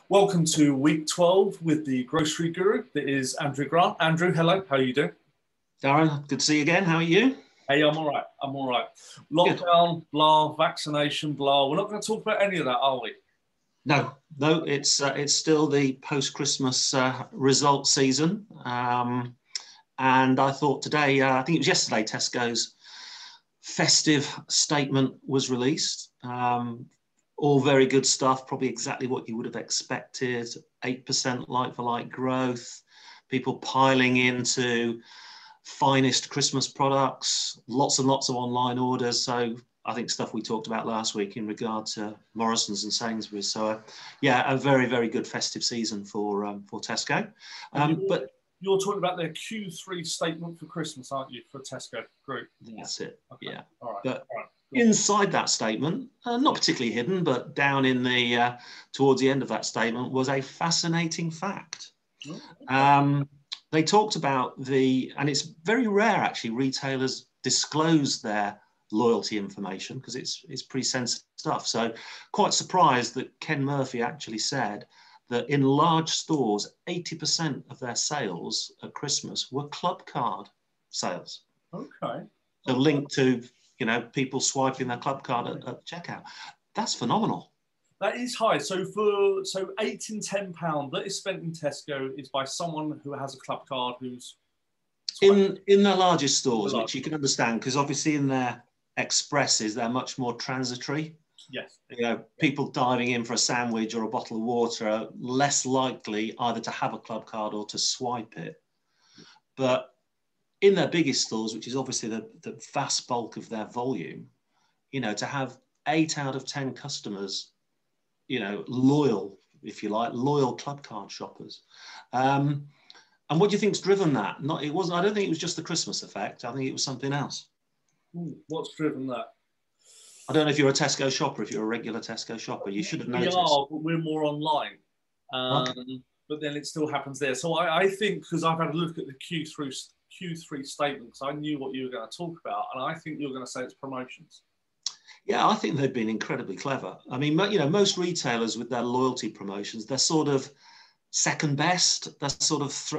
Welcome to week 12 with the grocery guru. That is Andrew Grant. Andrew, hello. How are you doing? Darren, good to see you again. How are you? Hey, I'm all right. I'm all right. Lockdown, blah, vaccination, blah. We're not going to talk about any of that, are we? No, it's still the post-Christmas result season. And I thought today, I think it was yesterday, Tesco's festive statement was released. All very good stuff, probably exactly what you would have expected. 8% like-for-like growth, people piling into finest Christmas products, lots and lots of online orders. So I think stuff we talked about last week in regard to Morrison's and Sainsbury's. So yeah, a very, very good festive season for Tesco. But you're talking about their Q3 statement for Christmas, aren't you, for Tesco Group? That's it, okay. Yeah. All right. But inside that statement, not particularly hidden, but down in the towards the end of that statement was a fascinating fact. Oh, okay. They talked about and it's very rare actually, retailers disclose their loyalty information because it's pretty sensitive stuff. So quite surprised that Ken Murphy actually said that in large stores, 80% of their sales at Christmas were Clubcard sales. Okay. So linked to, people swiping their Clubcard at checkout. That's phenomenal. That is high. So £8 and £10 that is spent in Tesco is by someone who has a Clubcard who's in their largest stores, which you can understand because obviously in their expresses they're much more transitory. Yes. People diving in for a sandwich or a bottle of water are less likely either to have a Clubcard or to swipe it. But in their biggest stores, which is obviously the vast bulk of their volume, to have 8 out of 10 customers, loyal, if you like, loyal Clubcard shoppers. And what do you think's driven that? I don't think it was just the Christmas effect. I think it was something else. What's driven that? I don't know if you're a Tesco shopper, if you're a regular Tesco shopper, you should have noticed. We are, but we're more online. Okay. But then it still happens there. So I think, because I've had a look at the Q3 statement, because I knew what you were going to talk about, and I think you're going to say it's promotions. Yeah, I think they've been incredibly clever. I mean, most retailers with their loyalty promotions, they're sort of second best. They're sort of,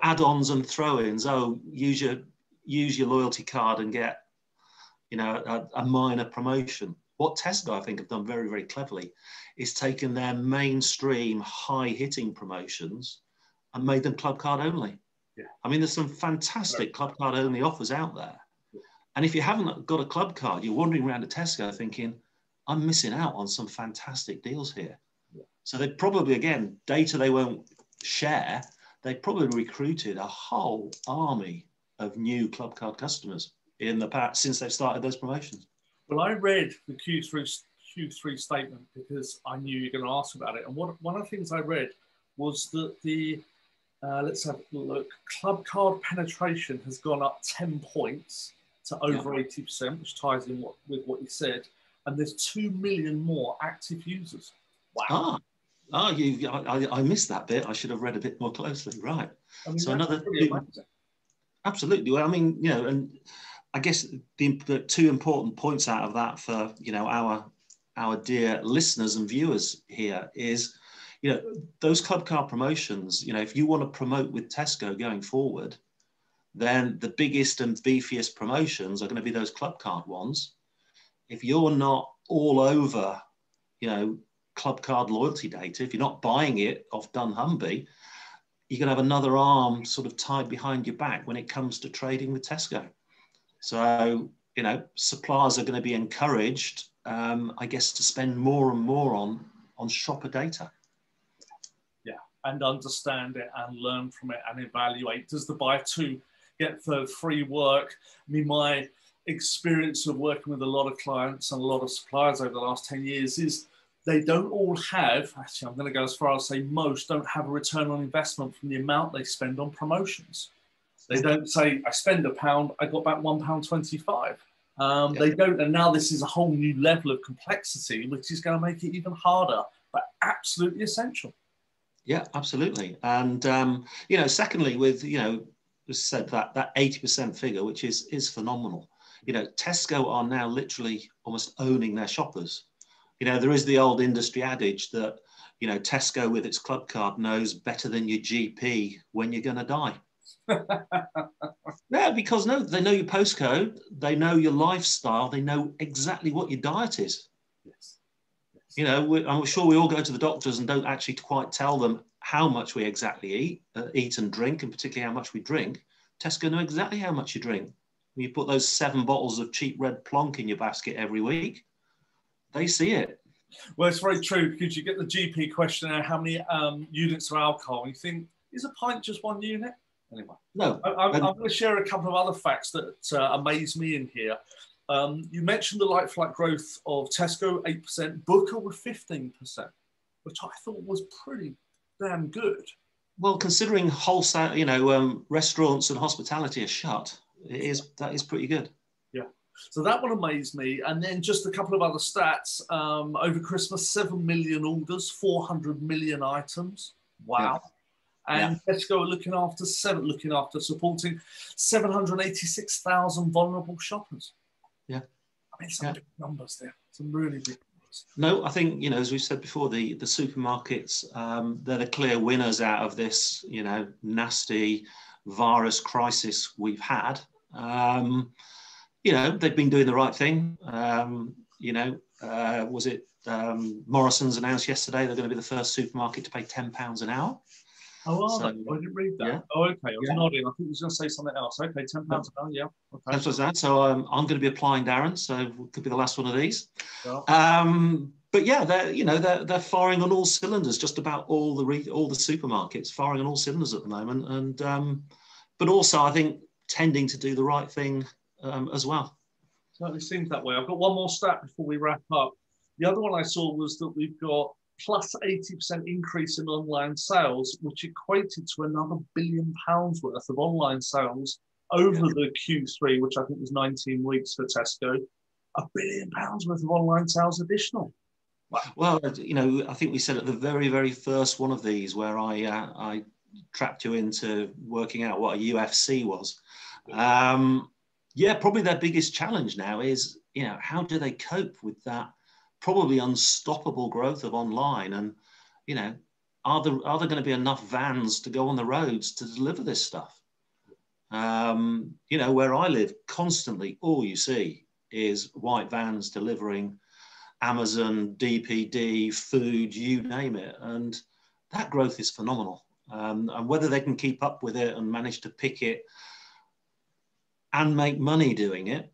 add-ons and throw-ins. Oh, use your loyalty card and get, a minor promotion. What Tesco, I think, have done very, very cleverly is taken their mainstream high-hitting promotions and made them Clubcard only. Yeah. I mean, there's some fantastic Clubcard only offers out there. Yeah. And if you haven't got a Clubcard, you're wandering around a Tesco thinking, I'm missing out on some fantastic deals here. Yeah. So they probably, again, data they won't share, they probably recruited a whole army of new Clubcard customers in the past since they've started those promotions. Well, I read the Q3 statement because I knew you were going to ask about it. And one of the things I read was that let's have a look, Clubcard penetration has gone up 10 points to over 80%, which ties in with what you said. And there's 2 million more active users. Wow. I missed that bit. I should have read a bit more closely. Right. I mean, so another pretty amazing. Absolutely. Well, I mean, and I guess the 2 important points out of that for, our dear listeners and viewers here is, those Clubcard promotions, if you want to promote with Tesco going forward, then the biggest and beefiest promotions are going to be those Clubcard ones. If you're not all over, Clubcard loyalty data, if you're not buying it off dunnhumby, you're going to have another arm sort of tied behind your back when it comes to trading with Tesco. So, suppliers are going to be encouraged, I guess, to spend more and more on shopper data. Yeah, and understand it and learn from it and evaluate. Does the buy 2 get the free work? I mean, my experience of working with a lot of clients and a lot of suppliers over the last 10 years is they don't all have, actually, I'm going to go as far as say most don't have a return on investment from the amount they spend on promotions. They don't say, I spend £1, I got back £1.25. They don't, and now this is a whole new level of complexity, which is going to make it even harder, but absolutely essential. Yeah, absolutely. And, secondly, with, as said, that 80% figure, which is phenomenal. Tesco are now literally almost owning their shoppers. There is the old industry adage that, you know, Tesco with its Clubcard knows better than your GP when you're going to die. Yeah, because no, they know your postcode, they know your lifestyle, they know exactly what your diet is. Yes. Yes. You know, I'm sure we all go to the doctors and don't actually quite tell them how much we exactly eat and drink, and particularly how much we drink. Tesco know exactly how much you drink. When you put those 7 bottles of cheap red plonk in your basket every week, they see it. Well, it's very true, because you get the GP questionnaire, how many units of alcohol, and you think, is a pint just 1 unit? Anyway, No, I'm going to share a couple of other facts that amaze me in here. You mentioned the like-for-like growth of Tesco, 8%, Booker with 15%, which I thought was pretty damn good. Well, considering wholesale, you know, restaurants and hospitality are shut, that is pretty good. Yeah. So that one amazed me. And then just a couple of other stats. Over Christmas, 7 million orders, 400 million items. Wow. Yeah. And Tesco are looking after supporting 786,000 vulnerable shoppers. Yeah. I mean, some big numbers there. Some really big numbers. No, I think, you know, as we've said before, the supermarkets, they're the clear winners out of this, you know, nasty virus crisis we've had. You know, they've been doing the right thing. You know, was it Morrison's announced yesterday they're going to be the first supermarket to pay £10 an hour. Oh, so, I didn't read that. Yeah. Oh, okay. I was nodding. I think he was going to say something else. Okay, £10 an hour. Yeah. Okay. That's that. So I'm going to be applying, Darren. So it could be the last one of these. Yeah. But yeah, they're firing on all cylinders. Just about all the supermarkets firing on all cylinders at the moment, and but also I think tending to do the right thing as well. Certainly seems that way. I've got one more stat before we wrap up. The other one I saw was that we've got plus 80% increase in online sales, which equated to another £1 billion worth of online sales over the Q3, which I think was 19 weeks for Tesco. £1 billion worth of online sales additional. Wow. Well, you know, I think we said at the very, very first one of these where I trapped you into working out what a UFC was. Yeah, probably their biggest challenge now is, you know, how do they cope with that probably unstoppable growth of online? And, you know, are there going to be enough vans to go on the roads to deliver this stuff? You know, where I live, constantly all you see is white vans delivering Amazon, DPD, food, you name it. And that growth is phenomenal. And whether they can keep up with it and manage to pick it and make money doing it,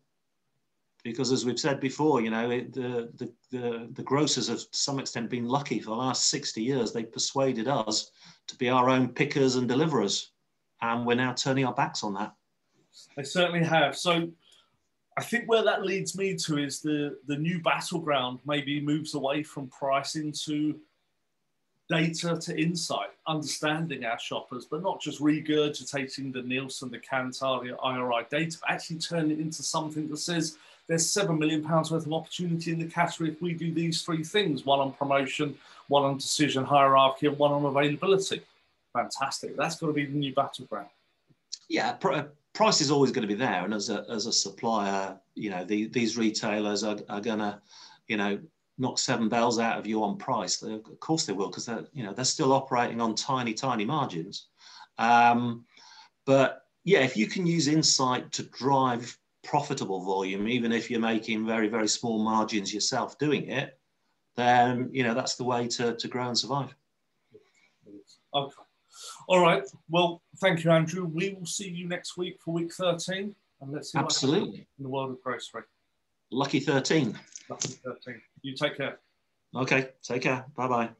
because as we've said before, you know, the grocers have to some extent been lucky. For the last 60 years, they've persuaded us to be our own pickers and deliverers. And we're now turning our backs on that. They certainly have. So I think where that leads me to is the new battleground maybe moves away from price into data to insight, understanding our shoppers, but not just regurgitating the Nielsen, the Kantar, the IRI data, but actually turn it into something that says there's £7 million worth of opportunity in the category if we do these 3 things: one on promotion, one on decision hierarchy, and one on availability. Fantastic. That's got to be the new battleground. Yeah, price is always going to be there. And as a supplier, you know, these retailers are going to, you know, knock 7 bells out of you on price. Of course they will, because they're still operating on tiny margins. But yeah, if you can use insight to drive profitable volume, even if you're making very, very small margins yourself doing it, then, you know, that's the way to grow and survive. Okay. All right. Well, thank you, Andrew. We will see you next week for week 13. And let's see what happens in the world of grocery. Lucky 13. Lucky 13. You take care. Okay. Take care. Bye-bye.